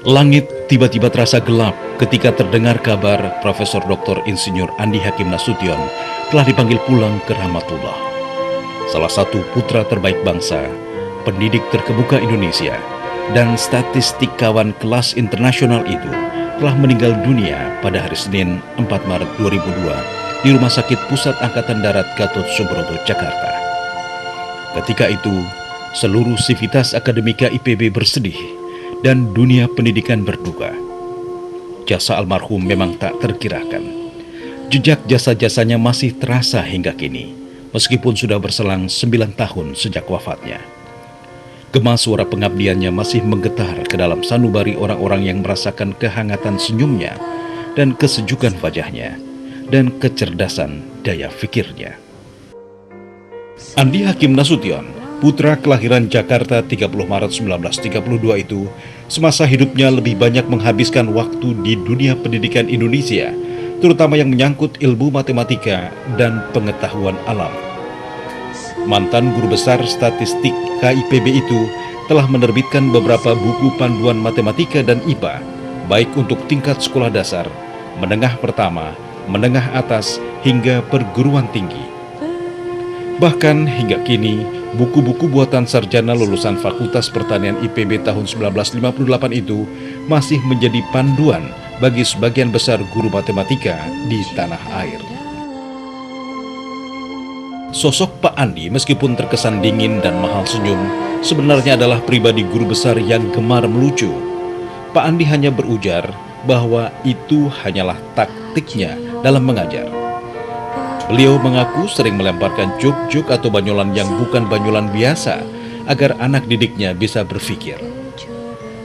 Langit tiba-tiba terasa gelap ketika terdengar kabar Profesor Dr. Insinyur Andi Hakim Nasution telah dipanggil pulang ke rahmatullah. Salah satu putra terbaik bangsa, pendidik terkemuka Indonesia, dan statistikawan kelas internasional itu telah meninggal dunia pada hari Senin 4 Maret 2002 di Rumah Sakit Pusat Angkatan Darat Gatot Subroto, Jakarta. Ketika itu, seluruh sivitas akademika IPB bersedih dan dunia pendidikan berduka. Jasa almarhum memang tak terkirakan. Jejak jasa-jasanya masih terasa hingga kini, meskipun sudah berselang 9 tahun sejak wafatnya. Gema suara pengabdiannya masih menggetar ke dalam sanubari orang-orang yang merasakan kehangatan senyumnya dan kesejukan wajahnya dan kecerdasan daya fikirnya. Andi Hakim Nasution, putra kelahiran Jakarta 30 Maret 1932 itu, semasa hidupnya lebih banyak menghabiskan waktu di dunia pendidikan Indonesia, terutama yang menyangkut ilmu matematika dan pengetahuan alam. Mantan guru besar statistik KIPB itu telah menerbitkan beberapa buku panduan matematika dan IPA, baik untuk tingkat sekolah dasar, menengah pertama, menengah atas, hingga perguruan tinggi. Bahkan hingga kini, buku-buku buatan sarjana lulusan Fakultas Pertanian IPB tahun 1958 itu masih menjadi panduan bagi sebagian besar guru matematika di tanah air. Sosok Pak Andi meskipun terkesan dingin dan mahal senyum, sebenarnya adalah pribadi guru besar yang gemar melucu. Pak Andi hanya berujar bahwa itu hanyalah taktiknya dalam mengajar. Beliau mengaku sering melemparkan jok-jok atau banyolan yang bukan banyolan biasa agar anak didiknya bisa berpikir.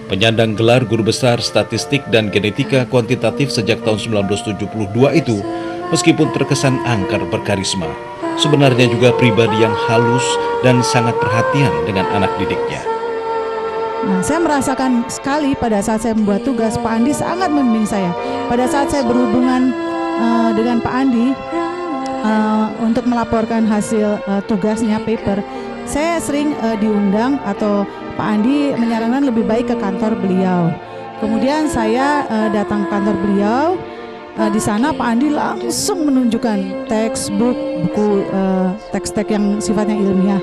Penyandang gelar guru besar statistik dan genetika kuantitatif sejak tahun 1972 itu, meskipun terkesan angker berkarisma, sebenarnya juga pribadi yang halus dan sangat perhatian dengan anak didiknya. Saya merasakan sekali pada saat saya membuat tugas, Pak Andi sangat membimbing saya. Pada saat saya berhubungan dengan Pak Andi, untuk melaporkan hasil tugasnya, paper, saya sering diundang atau Pak Andi menyarankan lebih baik ke kantor beliau. Kemudian saya datang ke kantor beliau. Di sana Pak Andi langsung menunjukkan textbook, buku teks-teks yang sifatnya ilmiah.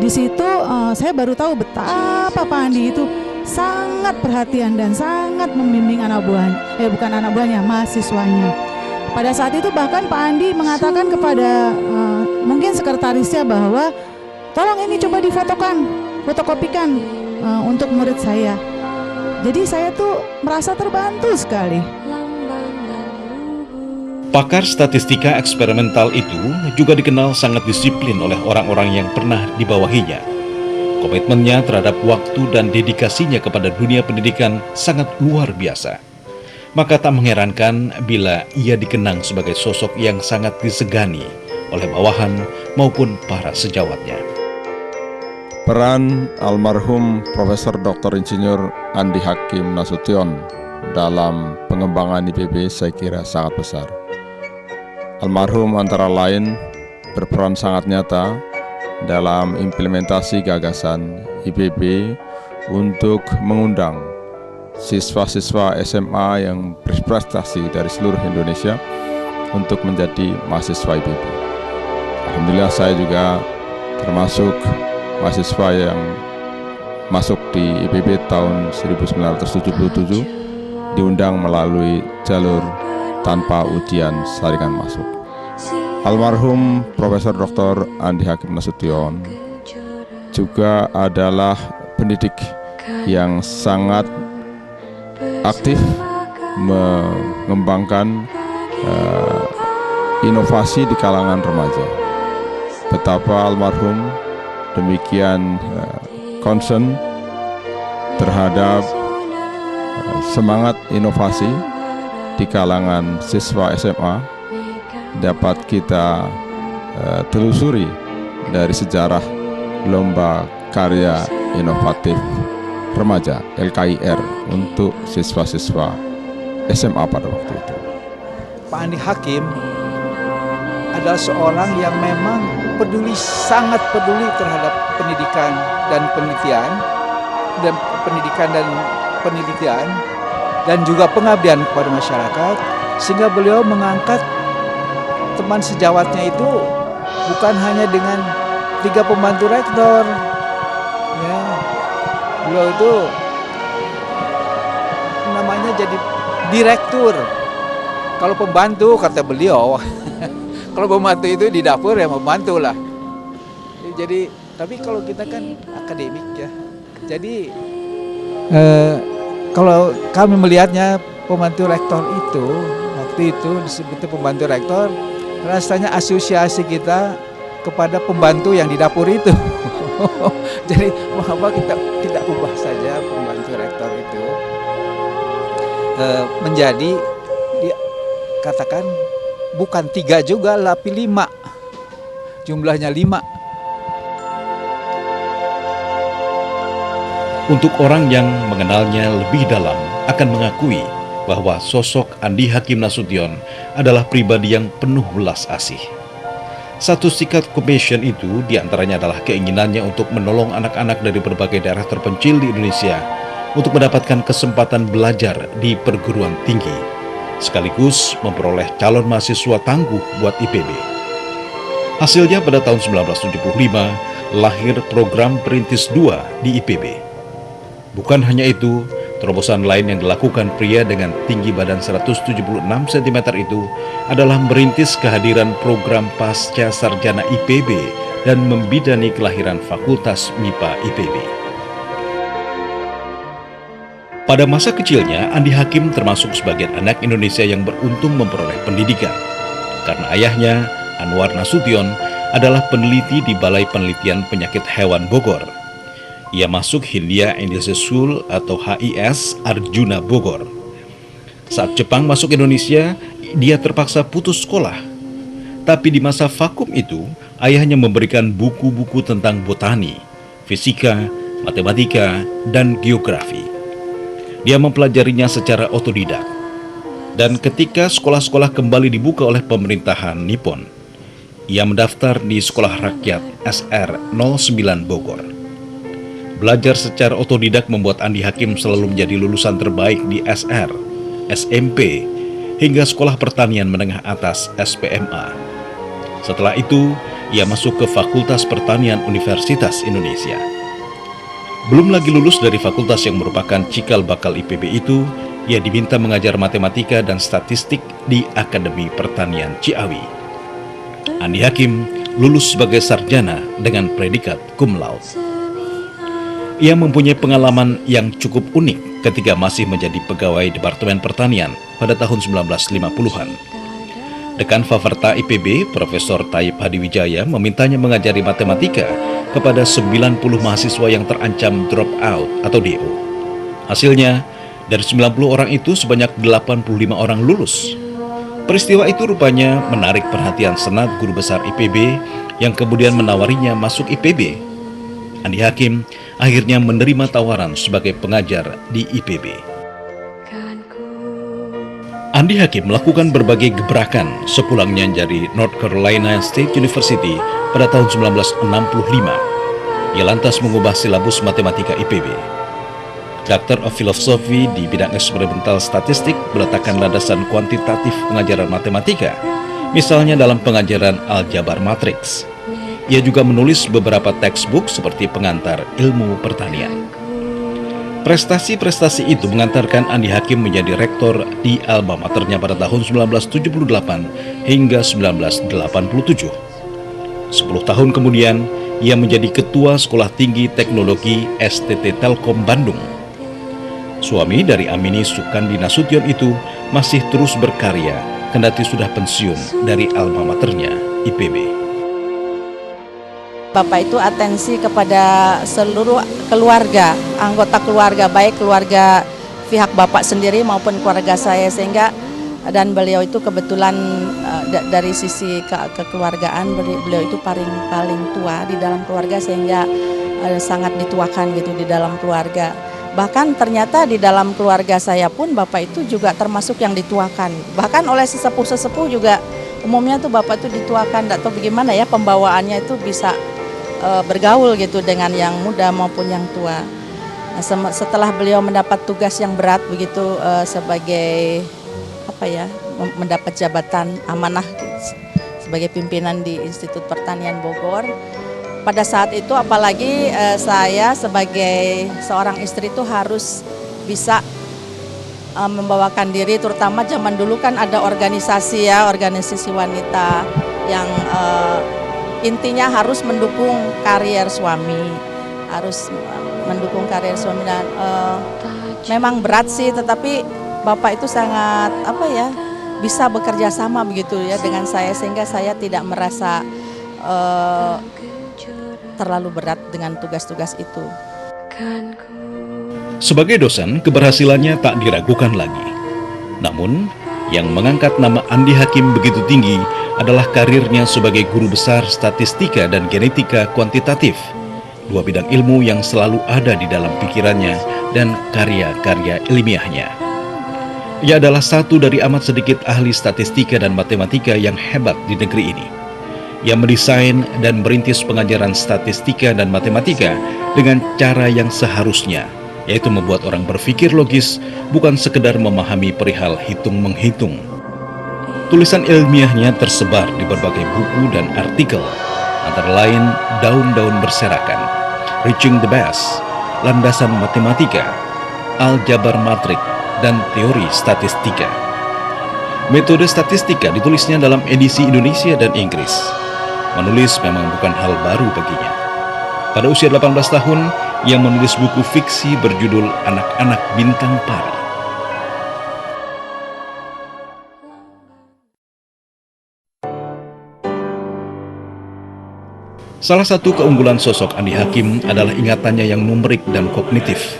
Di situ saya baru tahu betapa Pak Andi itu sangat perhatian dan sangat membimbing anak buahnya, bukan anak buahnya, mahasiswanya. Pada saat itu bahkan Pak Andi mengatakan kepada mungkin sekretarisnya bahwa tolong ini coba difotokan, fotokopikan untuk murid saya. Jadi saya tuh merasa terbantu sekali. Pakar statistika eksperimental itu juga dikenal sangat disiplin oleh orang-orang yang pernah dibawahinya. Komitmennya terhadap waktu dan dedikasinya kepada dunia pendidikan sangat luar biasa. Maka tak mengherankan bila ia dikenang sebagai sosok yang sangat disegani oleh bawahan maupun para sejawatnya. Peran almarhum Profesor Dr. Insinyur Andi Hakim Nasution dalam pengembangan IPB saya kira sangat besar. Almarhum antara lain berperan sangat nyata dalam implementasi gagasan IPB untuk mengundang siswa-siswa SMA yang berprestasi dari seluruh Indonesia untuk menjadi mahasiswa IPB. Alhamdulillah saya juga termasuk mahasiswa yang masuk di IPB tahun 1977, diundang melalui jalur tanpa ujian saringan masuk. Almarhum Profesor Dr. Andi Hakim Nasution juga adalah pendidik yang sangat aktif mengembangkan inovasi di kalangan remaja. Betapa almarhum demikian concern terhadap semangat inovasi di kalangan siswa SMA dapat kita telusuri dari sejarah Lomba Karya Inovatif Remaja LKIR untuk siswa-siswa SMA pada waktu itu. Pak Andi Hakim adalah seorang yang memang peduli, sangat peduli terhadap pendidikan dan penelitian dan pendidikan dan penelitian dan juga pengabdian kepada masyarakat, sehingga beliau mengangkat teman sejawatnya itu bukan hanya dengan 3 pembantu rektor, ya, beliau itu namanya jadi direktur. Kalau pembantu kata beliau, kalau pembantu itu di dapur ya membantu lah. Jadi tapi kalau kita kan akademik ya, jadi kalau kami melihatnya pembantu rektor itu waktu itu disebutnya pembantu rektor, rasanya asosiasi kita kepada pembantu yang di dapur itu. Jadi mengapa kita tidak ubah saja pembantu rektor itu menjadi katakan bukan 3 juga tapi 5, jumlahnya 5. Untuk orang yang mengenalnya lebih dalam akan mengakui bahwa sosok Andi Hakim Nasution adalah pribadi yang penuh belas asih. Satu sikap compassion itu diantaranya adalah keinginannya untuk menolong anak-anak dari berbagai daerah terpencil di Indonesia untuk mendapatkan kesempatan belajar di perguruan tinggi, sekaligus memperoleh calon mahasiswa tangguh buat IPB. Hasilnya pada tahun 1975 lahir program Perintis 2 di IPB. Bukan hanya itu, terobosan lain yang dilakukan pria dengan tinggi badan 176 cm itu adalah merintis kehadiran program Pasca Sarjana IPB dan membidani kelahiran Fakultas MIPA IPB. Pada masa kecilnya, Andi Hakim termasuk sebagian anak Indonesia yang beruntung memperoleh pendidikan. Karena ayahnya, Anwar Nasution, adalah peneliti di Balai Penelitian Penyakit Hewan Bogor. Ia masuk Hindia Industry School atau HIS Arjuna Bogor. Saat Jepang masuk Indonesia, dia terpaksa putus sekolah. Tapi di masa vakum itu, ayahnya memberikan buku-buku tentang botani, fisika, matematika, dan geografi. Dia mempelajarinya secara otodidak. Dan ketika sekolah-sekolah kembali dibuka oleh pemerintahan Nippon, ia mendaftar di Sekolah Rakyat SR 09 Bogor. Belajar secara otodidak membuat Andi Hakim selalu menjadi lulusan terbaik di SR, SMP, hingga Sekolah Pertanian Menengah Atas SPMA. Setelah itu, ia masuk ke Fakultas Pertanian Universitas Indonesia. Belum lagi lulus dari fakultas yang merupakan cikal bakal IPB itu, ia diminta mengajar matematika dan statistik di Akademi Pertanian Ciawi. Andi Hakim lulus sebagai sarjana dengan predikat cum laude. Ia mempunyai pengalaman yang cukup unik ketika masih menjadi pegawai Departemen Pertanian pada tahun 1950-an. Dekan Faverta IPB, Profesor Taib Hadiwijaya, memintanya mengajari matematika kepada 90 mahasiswa yang terancam drop out atau DO. Hasilnya, dari 90 orang itu sebanyak 85 orang lulus. Peristiwa itu rupanya menarik perhatian Senat Guru Besar IPB yang kemudian menawarinya masuk IPB. Andi Hakim akhirnya menerima tawaran sebagai pengajar di IPB. Andi Hakim melakukan berbagai gebrakan sepulangnya dari North Carolina State University pada tahun 1965. Ia lantas mengubah silabus matematika IPB. Doctor of Philosophy di bidang eksperimental statistik meletakkan landasan kuantitatif pengajaran matematika, misalnya dalam pengajaran aljabar matriks. Ia juga menulis beberapa textbook seperti pengantar ilmu pertanian. Prestasi-prestasi itu mengantarkan Andi Hakim menjadi rektor di alma maternya pada tahun 1978 hingga 1987. 10 tahun kemudian, ia menjadi Ketua Sekolah Tinggi Teknologi STT Telkom Bandung. Suami dari Amini Sukandi Nasution itu masih terus berkarya kendati sudah pensiun dari alma maternya IPB. Bapak itu atensi kepada seluruh keluarga, anggota keluarga, baik keluarga pihak Bapak sendiri maupun keluarga saya, sehingga dan beliau itu kebetulan dari sisi kekeluargaan beliau itu paling tua di dalam keluarga, sehingga sangat dituakan gitu di dalam keluarga. Bahkan ternyata di dalam keluarga saya pun Bapak itu juga termasuk yang dituakan. Bahkan oleh sesepuh-sesepuh juga umumnya tuh Bapak itu dituakan, atau bagaimana ya pembawaannya itu bisa bergaul gitu dengan yang muda maupun yang tua. Nah, setelah beliau mendapat tugas yang berat begitu sebagai mendapat jabatan amanah sebagai pimpinan di Institut Pertanian Bogor. Pada saat itu apalagi saya sebagai seorang istri itu harus bisa membawakan diri, terutama zaman dulu kan ada organisasi wanita yang intinya harus mendukung karier suami, dan memang berat sih, tetapi Bapak itu sangat bisa bekerja sama begitu ya dengan saya, sehingga saya tidak merasa terlalu berat dengan tugas-tugas itu. Sebagai dosen, keberhasilannya tak diragukan lagi. Namun, yang mengangkat nama Andi Hakim begitu tinggi adalah karirnya sebagai guru besar statistika dan genetika kuantitatif, dua bidang ilmu yang selalu ada di dalam pikirannya dan karya-karya ilmiahnya. Ia adalah satu dari amat sedikit ahli statistika dan matematika yang hebat di negeri ini. Ia mendesain dan merintis pengajaran statistika dan matematika dengan cara yang seharusnya, yaitu membuat orang berpikir logis, bukan sekedar memahami perihal hitung-menghitung. Tulisan ilmiahnya tersebar di berbagai buku dan artikel, antara lain Daun-Daun Berserakan, Reaching the Best, Landasan Matematika, Aljabar Matrik, dan Teori Statistika. Metode statistika ditulisnya dalam edisi Indonesia dan Inggris. Menulis memang bukan hal baru baginya. Pada usia 18 tahun, ia menulis buku fiksi berjudul Anak-anak Bintang Pari. Salah satu keunggulan sosok Andi Hakim adalah ingatannya yang numerik dan kognitif.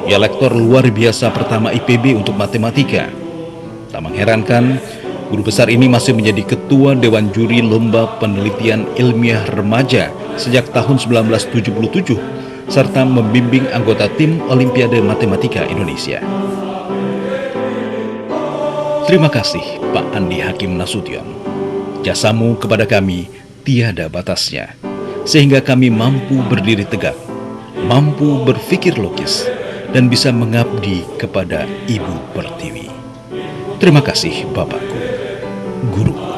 Ia lektor luar biasa pertama IPB untuk matematika. Tak mengherankan, guru besar ini masih menjadi ketua Dewan Juri Lomba Penelitian Ilmiah Remaja sejak tahun 1977, serta membimbing anggota tim Olimpiade Matematika Indonesia. Terima kasih Pak Andi Hakim Nasution. Jasamu kepada kami tiada batasnya, sehingga kami mampu berdiri tegak, mampu berpikir logis, dan bisa mengabdi kepada Ibu Pertiwi. Terima kasih Bapakku, Guru.